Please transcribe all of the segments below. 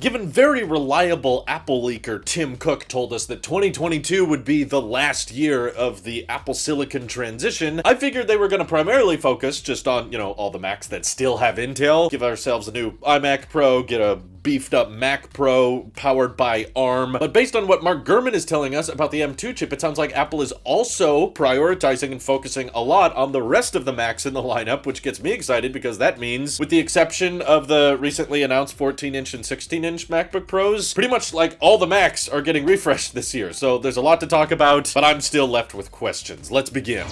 Given very reliable Apple leaker Tim Cook told us that 2022 would be the last year of the Apple Silicon transition, I figured they were going to primarily focus just on, all the Macs that still have Intel, give ourselves a new iMac Pro, get a beefed up Mac Pro powered by ARM. But based on what Mark Gurman is telling us about the M2 chip, it sounds like Apple is also prioritizing and focusing a lot on the rest of the Macs in the lineup, which gets me excited because that means, with the exception of the recently announced 14-inch and 16-inch MacBook Pros, pretty much like all the Macs are getting refreshed this year. So there's a lot to talk about, but I'm still left with questions. Let's begin.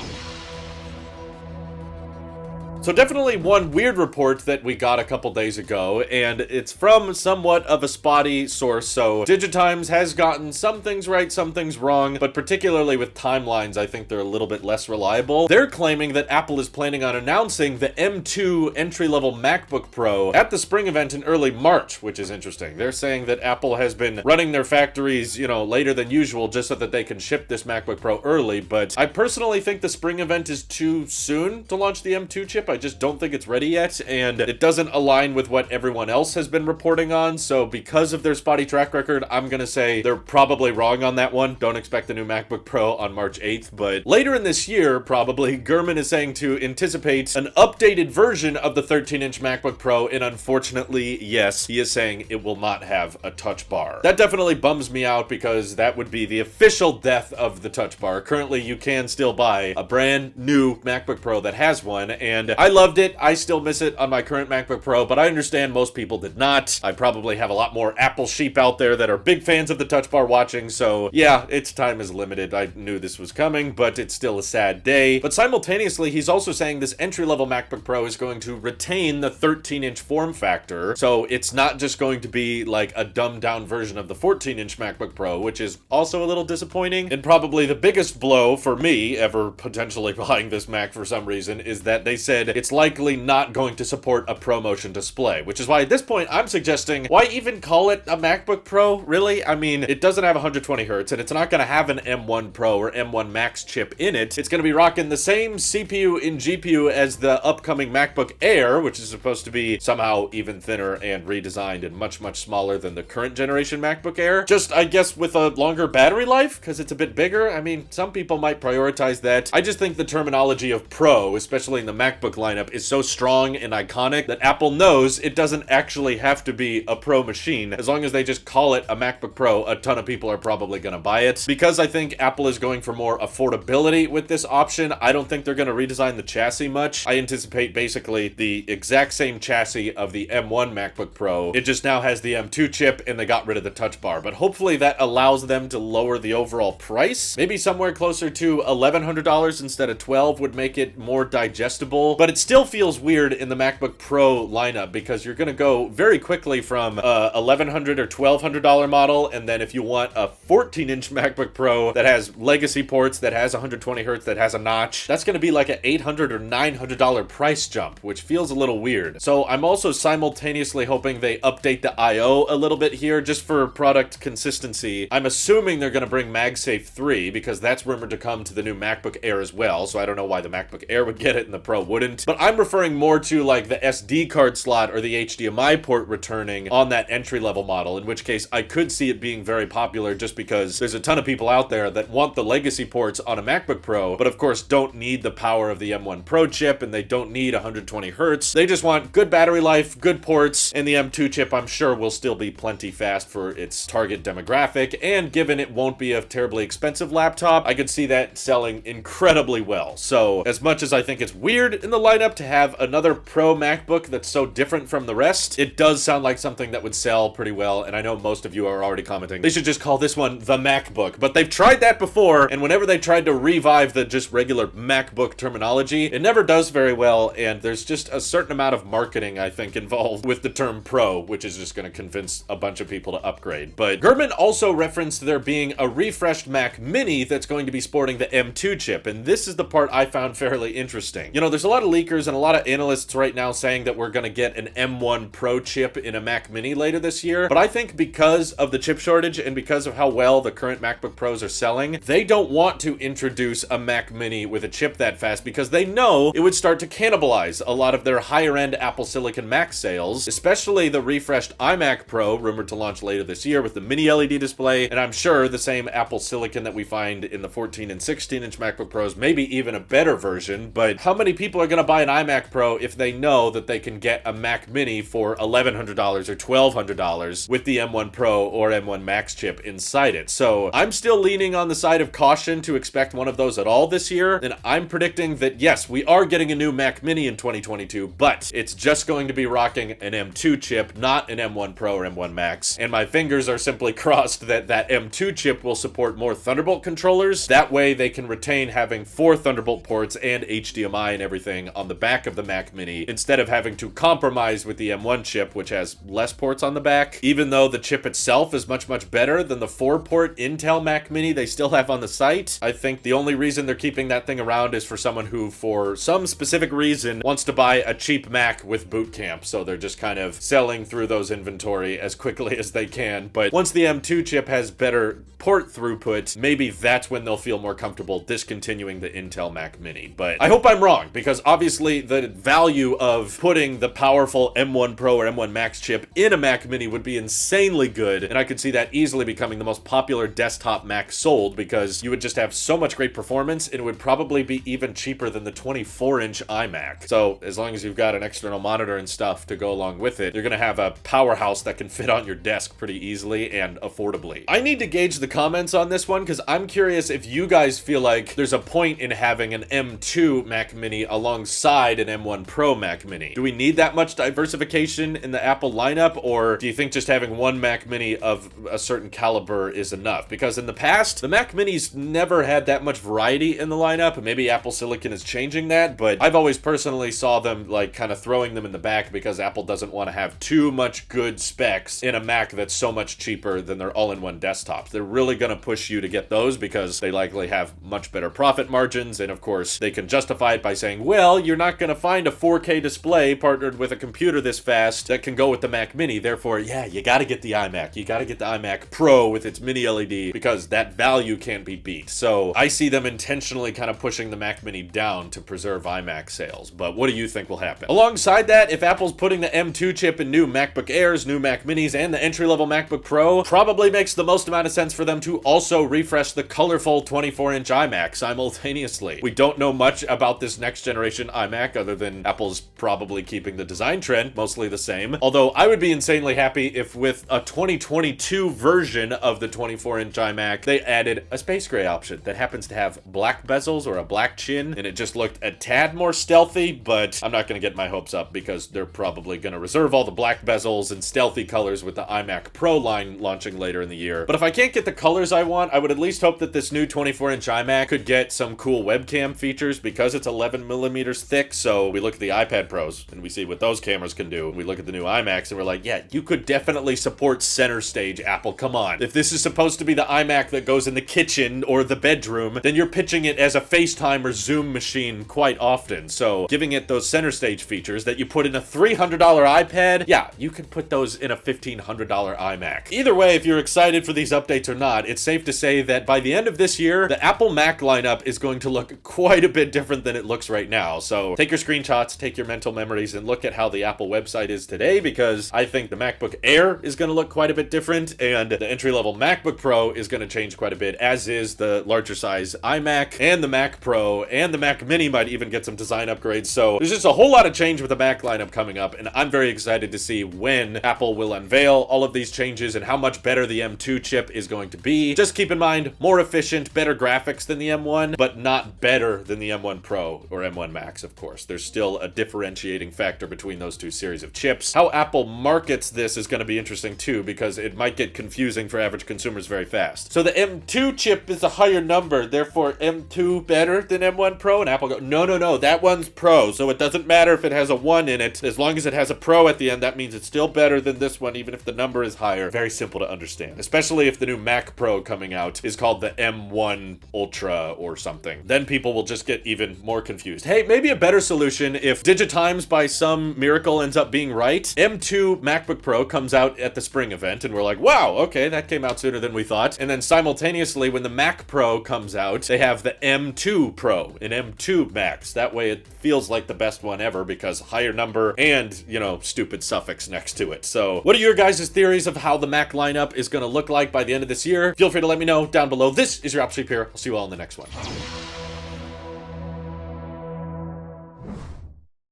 So definitely one weird report that we got a couple days ago, and it's from somewhat of a spotty source. So Digitimes has gotten some things right, some things wrong, but particularly with timelines, I think they're a little bit less reliable. They're claiming that Apple is planning on announcing the M2 entry-level MacBook Pro at the spring event in early March, which is interesting. They're saying that Apple has been running their factories, later than usual just so that they can ship this MacBook Pro early, but I personally think the spring event is too soon to launch the M2 chip. I just don't think it's ready yet, and it doesn't align with what everyone else has been reporting on, so because of their spotty track record, I'm gonna say they're probably wrong on that one. Don't expect the new MacBook Pro on March 8th, but later in this year, probably, Gurman is saying to anticipate an updated version of the 13-inch MacBook Pro, and unfortunately, yes, he is saying it will not have a touch bar. That definitely bums me out because that would be the official death of the touch bar. Currently, you can still buy a brand new MacBook Pro that has one, and I loved it. I still miss it on my current MacBook Pro, but I understand most people did not. I probably have a lot more Apple sheep out there that are big fans of the touch bar watching, so yeah, its time is limited. I knew this was coming, but it's still a sad day. But simultaneously, he's also saying this entry-level MacBook Pro is going to retain the 13-inch form factor, so it's not just going to be like a dumbed-down version of the 14-inch MacBook Pro, which is also a little disappointing. And probably the biggest blow for me, ever potentially buying this Mac for some reason, is that they said it's likely not going to support a ProMotion display, which is why at this point I'm suggesting, why even call it a MacBook Pro, really? I mean, it doesn't have 120 hertz, and it's not going to have an M1 Pro or M1 Max chip in it. It's going to be rocking the same CPU and GPU as the upcoming MacBook Air, which is supposed to be somehow even thinner and redesigned and much, much smaller than the current generation MacBook Air. Just, I guess, with a longer battery life, because it's a bit bigger. I mean, some people might prioritize that. I just think the terminology of Pro, especially in the MacBook lineup, is so strong and iconic that Apple knows it doesn't actually have to be a Pro machine. As long as they just call it a MacBook Pro, a ton of people are probably going to buy it. Because I think Apple is going for more affordability with this option, I don't think they're going to redesign the chassis much. I anticipate basically the exact same chassis of the M1 MacBook Pro. It just now has the M2 chip and they got rid of the touch bar. But hopefully that allows them to lower the overall price. Maybe somewhere closer to $1,100 instead of $1,200 would make it more digestible. But it still feels weird in the MacBook Pro lineup because you're going to go very quickly from a $1,100 or $1,200 model, and then if you want a 14-inch MacBook Pro that has legacy ports, that has 120 hertz, that has a notch, that's going to be like an $800 or $900 price jump, which feels a little weird. So I'm also simultaneously hoping they update the I/O a little bit here just for product consistency. I'm assuming they're going to bring MagSafe 3 because that's rumored to come to the new MacBook Air as well, so I don't know why the MacBook Air would get it and the Pro wouldn't. But I'm referring more to like the SD card slot or the HDMI port returning on that entry-level model, in which case I could see it being very popular just because there's a ton of people out there that want the legacy ports on a MacBook Pro, but of course don't need the power of the M1 Pro chip and they don't need 120 hertz. They just want good battery life, good ports, and the M2 chip I'm sure will still be plenty fast for its target demographic, and given it won't be a terribly expensive laptop, I could see that selling incredibly well. So as much as I think it's weird in the lineup to have another Pro MacBook that's so different from the rest, it does sound like something that would sell pretty well, and I know most of you are already commenting, they should just call this one the MacBook, but they've tried that before, and whenever they tried to revive the just regular MacBook terminology, it never does very well, and there's just a certain amount of marketing, I think, involved with the term Pro, which is just going to convince a bunch of people to upgrade. But Gurman also referenced there being a refreshed Mac Mini that's going to be sporting the M2 chip, and this is the part I found fairly interesting. There's a lot of leakers and a lot of analysts right now saying that we're going to get an M1 Pro chip in a Mac Mini later this year, but I think because of the chip shortage and because of how well the current MacBook Pros are selling, they don't want to introduce a Mac Mini with a chip that fast because they know it would start to cannibalize a lot of their higher-end Apple Silicon Mac sales, especially the refreshed iMac Pro, rumored to launch later this year with the mini LED display, and I'm sure the same Apple Silicon that we find in the 14 and 16-inch MacBook Pros, maybe even a better version. But how many people are going to buy an iMac Pro if they know that they can get a Mac Mini for $1,100 or $1,200 with the M1 Pro or M1 Max chip inside it? So I'm still leaning on the side of caution to expect one of those at all this year, and I'm predicting that yes, we are getting a new Mac Mini in 2022, but it's just going to be rocking an M2 chip, not an M1 Pro or M1 Max, and my fingers are simply crossed that that M2 chip will support more Thunderbolt controllers. That way they can retain having 4 Thunderbolt ports and HDMI and everything on the back of the Mac Mini, instead of having to compromise with the M1 chip, which has less ports on the back. Even though the chip itself is much better than the 4-port Intel Mac Mini they still have on the site, I think the only reason they're keeping that thing around is for someone who, for some specific reason, wants to buy a cheap Mac with Boot Camp, so they're just kind of selling through those inventory as quickly as they can. But once the M2 chip has better port throughput, maybe that's when they'll feel more comfortable discontinuing the Intel Mac Mini. But I hope I'm wrong, because obviously the value of putting the powerful M1 Pro or M1 Max chip in a Mac Mini would be insanely good, and I could see that easily becoming the most popular desktop Mac sold, because you would just have so much great performance, and it would probably be even cheaper than the 24-inch iMac. So as long as you've got an external monitor and stuff to go along with it, you're gonna have a powerhouse that can fit on your desk pretty easily and affordably. I need to gauge the comments on this one, because I'm curious if you guys feel like there's a point in having an M2 Mac Mini alongside an M1 Pro Mac Mini. Do we need that much diversification in the Apple lineup, or do you think just having one Mac Mini of a certain caliber is enough? Because in the past, the Mac Minis never had that much variety in the lineup. Maybe Apple Silicon is changing that, but I've always personally saw them like kind of throwing them in the back because Apple doesn't want to have too much good specs in a Mac that's so much cheaper than their all-in-one desktops. They're really going to push you to get those because they likely have much better profit margins, and of course they can justify it by saying, well, you're not going to find a 4K display partnered with a computer this fast that can go with the Mac Mini, therefore, yeah, you got to get the iMac. You got to get the iMac Pro with its mini LED because that value can't be beat. So I see them intentionally kind of pushing the Mac Mini down to preserve iMac sales. But what do you think will happen? Alongside that, if Apple's putting the M2 chip in new MacBook Airs, new Mac Minis, and the entry-level MacBook Pro, probably makes the most amount of sense for them to also refresh the colorful 24-inch iMac simultaneously. We don't know much about this next generation iMac other than Apple's probably keeping the design trend mostly the same. Although I would be insanely happy if with a 2022 version of the 24-inch iMac, they added a space gray option that happens to have black bezels or a black chin, and it just looked a tad more stealthy, but I'm not going to get my hopes up because they're probably going to reserve all the black bezels and stealthy colors with the iMac Pro line launching later in the year. But if I can't get the colors I want, I would at least hope that this new 24-inch iMac could get some cool webcam features because it's 11 millimeters thick. So we look at the iPad Pros and we see what those cameras can do. We look at the new iMacs and we're like, yeah, you could definitely support center stage, Apple. Come on. If this is supposed to be the iMac that goes in the kitchen or the bedroom, then you're pitching it as a FaceTime or Zoom machine quite often. So giving it those center stage features that you put in a $300 iPad, yeah, you could put those in a $1,500 iMac. Either way, if you're excited for these updates or not, it's safe to say that by the end of this year, the Apple Mac lineup is going to look quite a bit different than it looks right now. So take your screenshots, take your mental memories, and look at how the Apple website is today, because I think the MacBook Air is going to look quite a bit different, and the entry-level MacBook Pro is going to change quite a bit, as is the larger size iMac, and the Mac Pro, and the Mac Mini might even get some design upgrades. So there's just a whole lot of change with the Mac lineup coming up, and I'm very excited to see when Apple will unveil all of these changes and how much better the M2 chip is going to be. Just keep in mind, more efficient, better graphics than the M1, but not better than the M1 Pro or M1 Max, of course. There's still a differentiating factor between those two series of chips. How Apple markets this is going to be interesting too, because it might get confusing for average consumers very fast. So the M2 chip is a higher number, therefore M2 better than M1 Pro? And Apple go, no, that one's Pro, so it doesn't matter if it has a 1 in it. As long as it has a Pro at the end, that means it's still better than this one, even if the number is higher. Very simple to understand, especially if the new Mac Pro coming out is called the M1 Ultra or something. Then people will just get even more confused. Hey, maybe be a better solution if Digitimes by some miracle ends up being right. M2 MacBook Pro comes out at the spring event, and we're like, wow, okay, that came out sooner than we thought. And then simultaneously, when the Mac Pro comes out, they have the M2 Pro and M2 Max. That way it feels like the best one ever because higher number and, you know, stupid suffix next to it. So what are your guys' theories of how the Mac lineup is going to look like by the end of this year? Feel free to let me know down below. This is your Opsleep here. I'll see you all in the next one.